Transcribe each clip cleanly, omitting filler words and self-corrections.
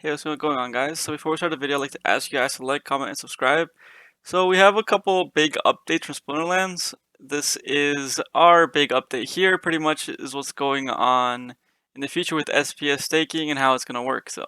Hey, what's going on, guys? So before we start the video, I'd like to ask you guys to like, comment, and subscribe. So we have a couple big updates from Splinterlands. This is our big update here. Pretty much is what's going on in the future with SPS staking and how it's going to work. So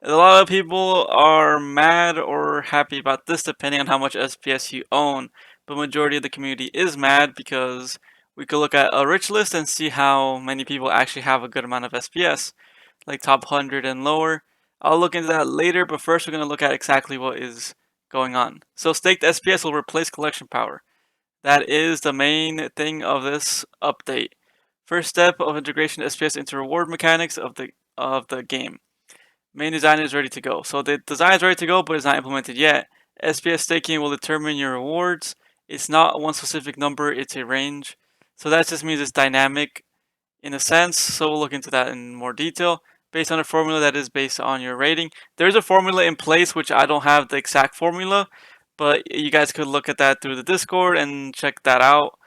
a lot of people are mad or happy about this depending on how much SPS you own. But majority of the community is mad because we could look at a rich list and see how many people actually have a good amount of SPS, like top 100 and lower. I'll look into that later, but first we're going to look at exactly what is going on. So staked SPS will replace collection power. That is the main thing of this update. First step of integration of SPS into reward mechanics of the game. Main design is ready to go. So the design is ready to go, but it's not implemented yet. SPS staking will determine your rewards. It's not one specific number, it's a range. So that just means it's dynamic in a sense. So we'll look into that in more detail based on a formula that is based on your rating. There's a formula in place, which I don't have the exact formula, but you guys could look at that through the Discord and check that out.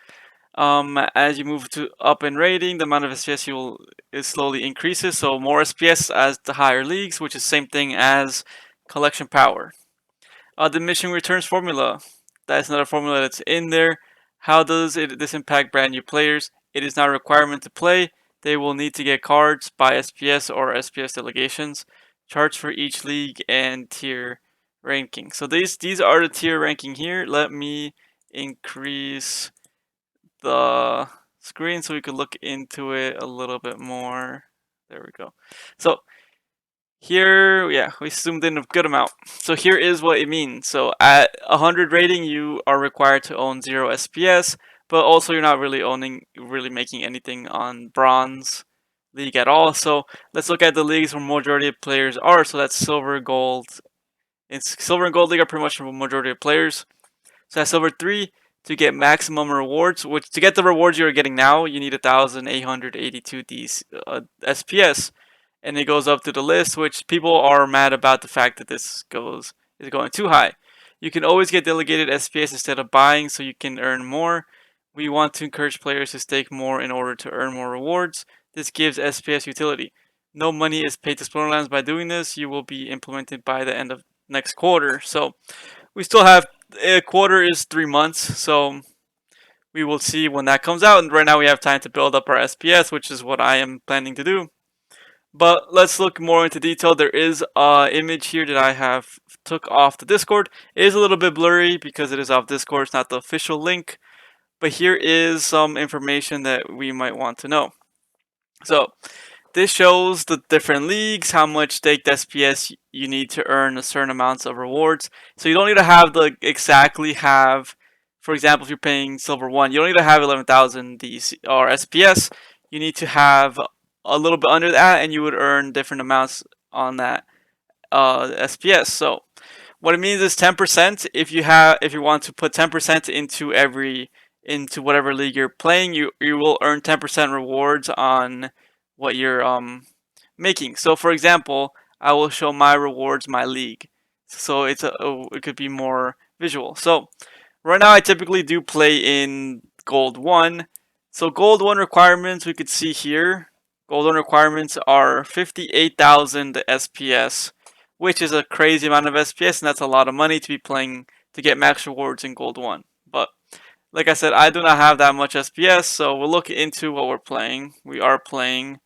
As you move to up in rating, the amount of SPS you will slowly increases. So more SPS as the higher leagues, which is same thing as collection power. Diminishing returns formula. That's another formula that's in there. How does this impact brand new players? It is not a requirement to play. They will need to get cards by SPS or SPS delegations. Charts for each league and tier ranking. So these are the tier ranking here. Let me increase the screen so we could look into it a little bit more. There we go. So here, yeah, we zoomed in a good amount. So here is what it means. So at 100 rating, you are required to own 0 SPS, but also you're not really making anything on bronze league at all. So let's look at the leagues where majority of players are. So that's silver, gold. It's silver and gold league are pretty much the majority of players. So that's silver 3 to get maximum rewards, which to get the rewards you're getting now, you need 1,882 SPS, and it goes up to the list, which people are mad about the fact that this is going too high. You can always get delegated SPS instead of buying, so you can earn more. We want to encourage players to stake more in order to earn more rewards. This gives SPS utility. No money is paid to Splinterlands by doing this. You will be implemented by the end of next quarter. So we still have a quarter is 3 months, so we will see when that comes out. And right now we have time to build up our SPS, which is what I am planning to do. But let's look more into detail. There is an image here that I have took off the Discord. It is a little bit blurry because it is off Discord. It's not the official link. But here is some information that we might want to know. So this shows the different leagues, how much staked SPS you need to earn a certain amounts of rewards. So you don't need to have for example, if you're paying silver 1, you don't need to have 11,000 DC or SPS. You need to have a little bit under that, and you would earn different amounts on that SPS. So what it means is 10%. If you want to put 10% into whatever league you're playing, you will earn 10% rewards on what you're making. So for example, I will show my rewards, my league. So it could be more visual. So right now I typically do play in gold 1. So gold 1 requirements we could see here. Gold 1 requirements are 58,000 SPS, which is a crazy amount of SPS, and that's a lot of money to be playing to get max rewards in gold 1. But like I said, I do not have that much SPS, so we'll look into what we're playing. We are playing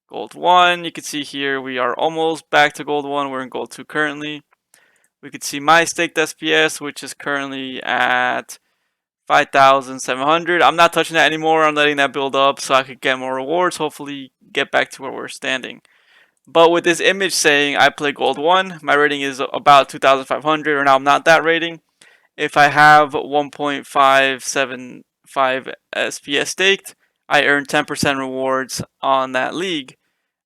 gold 1. You can see here we are almost back to gold 1. We're in gold 2 currently. We could see my staked SPS, which is currently at 5,700. I'm not touching that anymore. I'm letting that build up so I could get more rewards. Hopefully get back to where we're standing. But with this image saying I play gold 1, my rating is about 2,500, or now I'm not that rating. If I have 1.575 SPS staked, I earn 10% rewards on that league.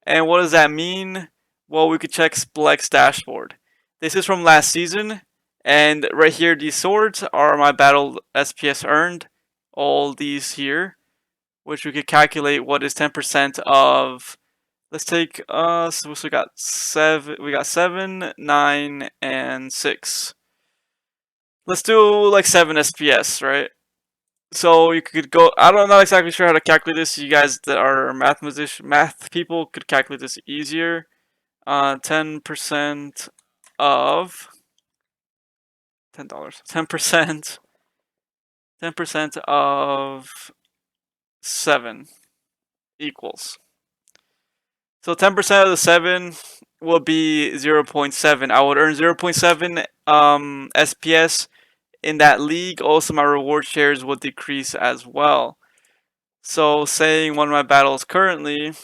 And what does that mean? Well, we could check Splex dashboard. This is from last season, and right here, these swords are my battle SPS earned. All these here, which we could calculate what is 10% of. Let's take so we got 7, 9, and 6. Let's do like 7 SPS, right? So you could go. I'm not exactly sure how to calculate this. You guys that are math people could calculate this easier. 10% of $10. 10% of 7 equals. So 10% of the 7 will be 0.7. I would earn 0.7 SPS in that league. Also, my reward shares will decrease as well. So saying one of my battles currently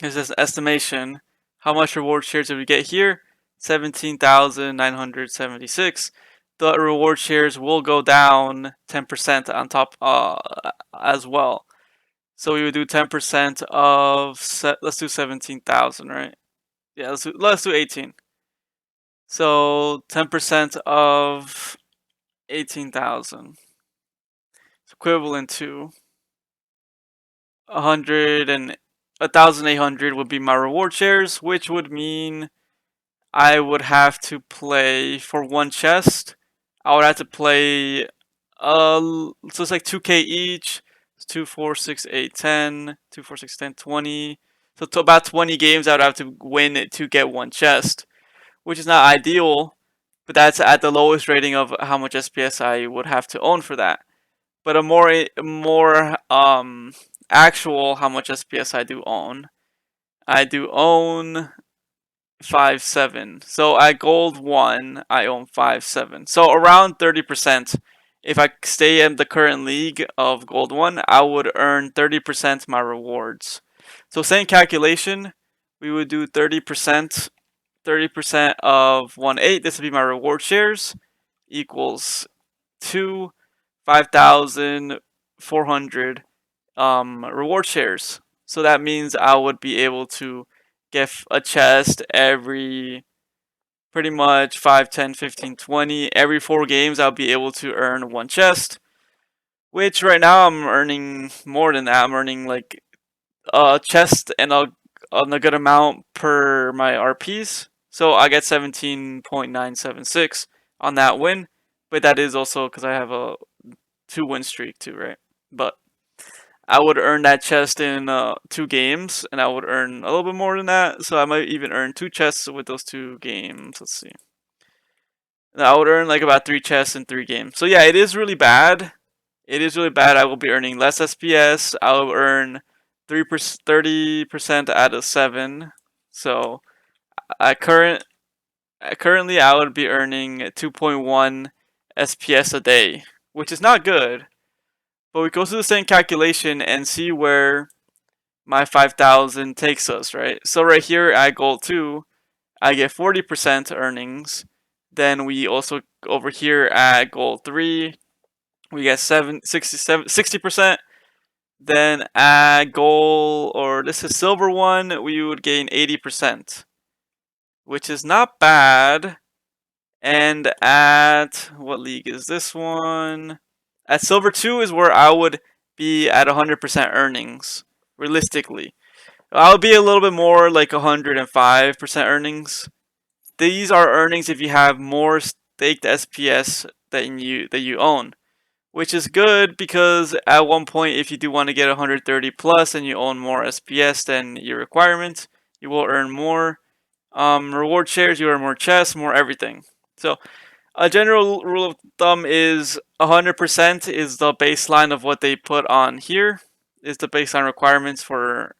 is this estimation. How much reward shares did we get here? 17,976. The reward shares will go down 10% on top as well. So we would do 10% of let's do 17,000, right? Yeah, let's do 18. So 10% of 18,000 is equivalent to 1,800 would be my reward shares, which would mean I would have to play for one chest. I would have to play so it's like 2k each. It's 2, 4, 6, 8, 10. 2, 4, 6, 10, 20. So to about 20 games I would have to win to get one chest, which is not ideal, but that's at the lowest rating of how much SPS I would have to own for that. But a more actual how much SPS I do own. I do own 5.7. So at gold 1, I own 5.7. So around 30%. If I stay in the current league of gold 1, I would earn 30% my rewards. So same calculation, we would do 30%. 30% of 1.8, this would be my reward shares, equals 5,400 reward shares. So that means I would be able to get a chest every pretty much 5, 10, 15, 20. Every 4 games I'll be able to earn one chest, which right now I'm earning more than that. I'm earning like a chest and a good amount per my RPs. So I get 17.976 on that win, but that is also because I have a 2-win streak too, right? But I would earn that chest in 2 games, and I would earn a little bit more than that. So I might even earn 2 chests with those 2 games. Let's see. I would earn like about 3 chests in 3 games. So yeah, it is really bad. It is really bad. I will be earning less SPS. I will earn 30% out of 7. So currently I would be earning 2.1 SPS a day, which is not good. But we go through the same calculation and see where my 5,000 takes us, right? So right here at gold 2, I get 40% earnings. Then we also over here at gold 3, we get 60%. Then at gold, or this is silver 1, we would gain 80%, which is not bad. And at what league is this one? At silver 2 is where I would be at 100% earnings, realistically. I'll be a little bit more like 105% earnings. These are earnings if you have more staked SPS than you own, which is good because at one point if you do want to get 130 plus and you own more SPS than your requirement, you will earn more reward shares, you earn more chests, more everything. So a general rule of thumb is 100% is the baseline of what they put on here, is the baseline requirements for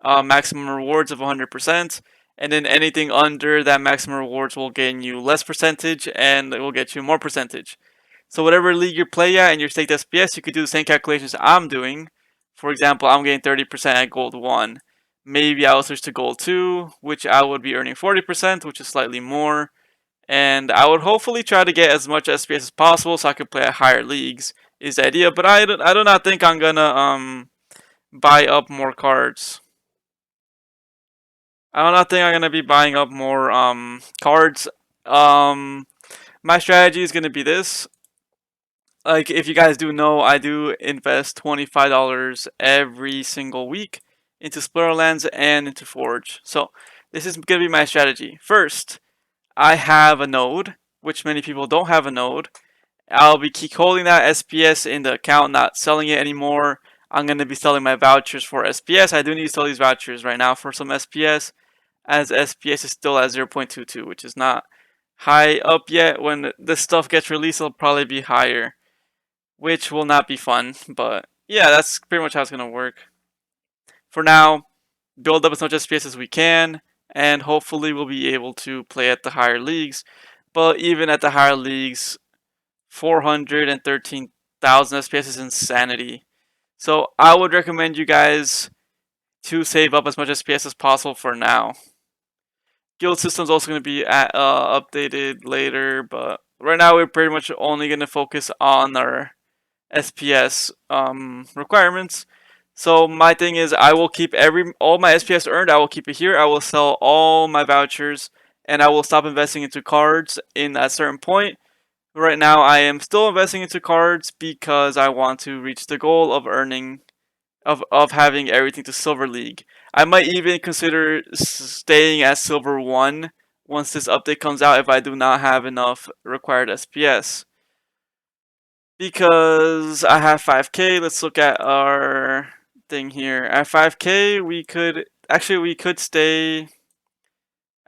maximum rewards of 100%. And then anything under that maximum rewards will gain you less percentage and it will get you more percentage. So whatever league you play at and your staked SPS, you could do the same calculations I'm doing. For example, I'm getting 30% at gold 1. Maybe I'll switch to gold 2, which I would be earning 40%, which is slightly more. And I would hopefully try to get as much SPS as possible so I could play at higher leagues is the idea. But I do not think I'm gonna buy up more cards. I do not think I'm gonna be buying up more cards. My strategy is gonna be this. Like, if you guys do know, I do invest $25 every single week into Splinterlands and into Forge. So this is gonna be my strategy. First, I have a node, which many people don't have a node. I'll be keep holding that SPS in the account, not selling it anymore. I'm going to be selling my vouchers for SPS. I do need to sell these vouchers right now for some SPS. as SPS is still at 0.22, which is not high up yet. When this stuff gets released, it'll probably be higher, which will not be fun. But yeah, that's pretty much how it's gonna work. For now, build up as much SPS as we can, and hopefully we'll be able to play at the higher leagues. But even at the higher leagues, 413,000 SPS is insanity. So I would recommend you guys to save up as much SPS as possible for now. Guild system's also going to be updated later, but right now we're pretty much only going to focus on our SPS requirements. So my thing is, I will keep all my SPS earned. I will keep it here. I will sell all my vouchers, and I will stop investing into cards in a certain point. Right now, I am still investing into cards because I want to reach the goal of earning, of having everything to Silver League. I might even consider staying at Silver 1 once this update comes out if I do not have enough required SPS. Because I have 5k, let's look at our thing here. At 5k, we could stay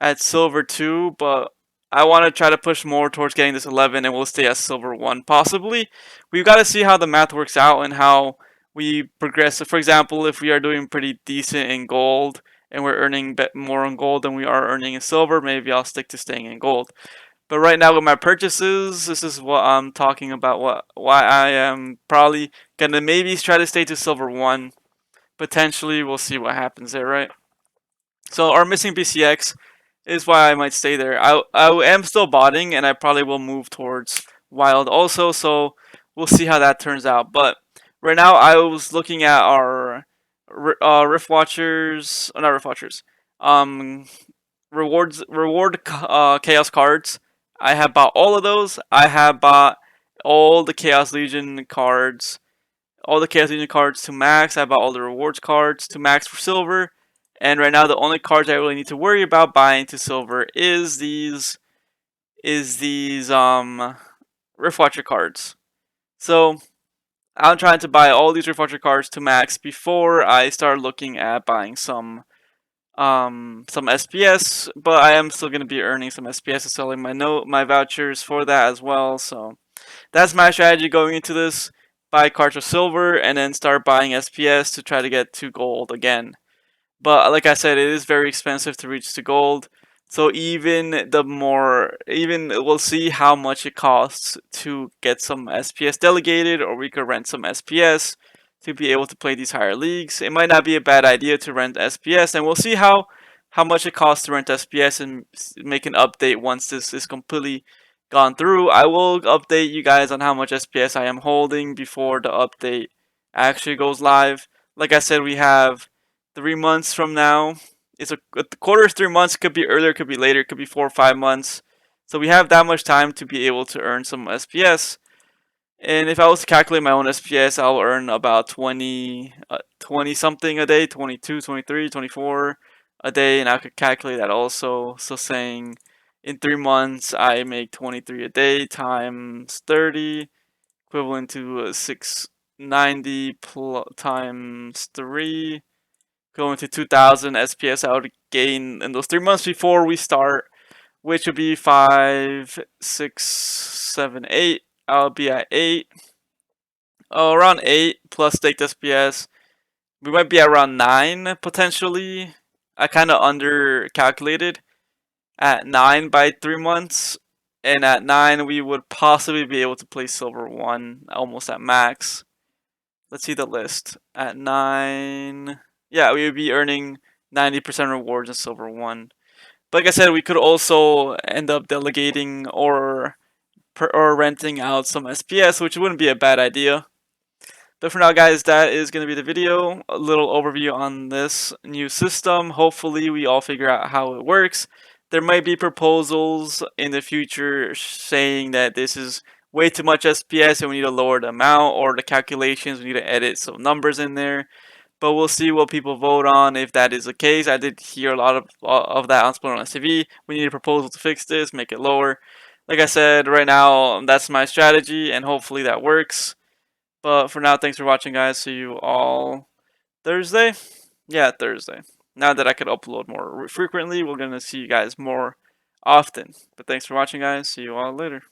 at Silver 2, but I want to try to push more towards getting this 11, and we'll stay at Silver 1 possibly. We've got to see how the math works out and how we progress. So for example, if we are doing pretty decent in gold and we're earning more in gold than we are earning in silver, maybe I'll stick to staying in gold. But right now with my purchases, this is what I'm talking about. Why I am probably gonna maybe try to stay to Silver 1. Potentially, we'll see what happens there, right? So our missing BCX is why I might stay there. I am still botting, and I probably will move towards Wild also. So we'll see how that turns out. But right now, I was looking at our Rift Watchers, not Rift Watchers, reward Chaos cards. I have bought all of those. I have bought all the Chaos Legion cards, to max. I bought all the rewards cards to max for silver. And right now, the only cards I really need to worry about buying to silver is these Rift Watcher cards. So I'm trying to buy all these Rift Watcher cards to max before I start looking at buying some SPS, but I am still going to be earning some SPS and selling my vouchers for that as well. So that's my strategy going into this: buy cards with silver and then start buying SPS to try to get to gold again. But like I said, it is very expensive to reach to gold. So even we'll see how much it costs to get some SPS delegated, or we could rent some SPS to be able to play these higher leagues. It might not be a bad idea to rent SPS, and we'll see how much it costs to rent SPS and make an update once this is completely gone through. I will update you guys on how much SPS I am holding before the update actually goes live. Like I said, we have 3 months from now. It's a quarter is 3 months. Could be earlier, could be later, could be 4 or 5 months. So we have that much time to be able to earn some SPS. And if I was to calculate my own SPS, I'll earn about 20 something a day, 22, 23, 24 a day, and I could calculate that also. So saying in 3 months I make 23 a day times 30, equivalent to 690 times 3, going to 2,000 SPS I would gain in those 3 months before we start, which would be 5, 6, 7, 8. I'll be at 8. Oh, around 8 plus staked SPS. We might be at around 9 potentially. I kind of under calculated at 9 by 3 months. And at 9 we would possibly be able to play silver 1 almost at max. Let's see the list. At 9, yeah, we would be earning 90% rewards in silver 1. But like I said, we could also end up delegating or renting out some SPS, which wouldn't be a bad idea. But for now, guys, that is going to be the video. A little overview on this new system. Hopefully, we all figure out how it works. There might be proposals in the future saying that this is way too much SPS and we need to lower the amount, or the calculations, we need to edit some numbers in there. But we'll see what people vote on if that is the case. I did hear a lot of that on Splinterlands TV. We need a proposal to fix this, make it lower. Like I said, right now, that's my strategy, and hopefully that works. But for now, thanks for watching, guys. See you all Thursday? Yeah, Thursday. now that I could upload more frequently, we're gonna see you guys more often. But thanks for watching, guys. See you all later.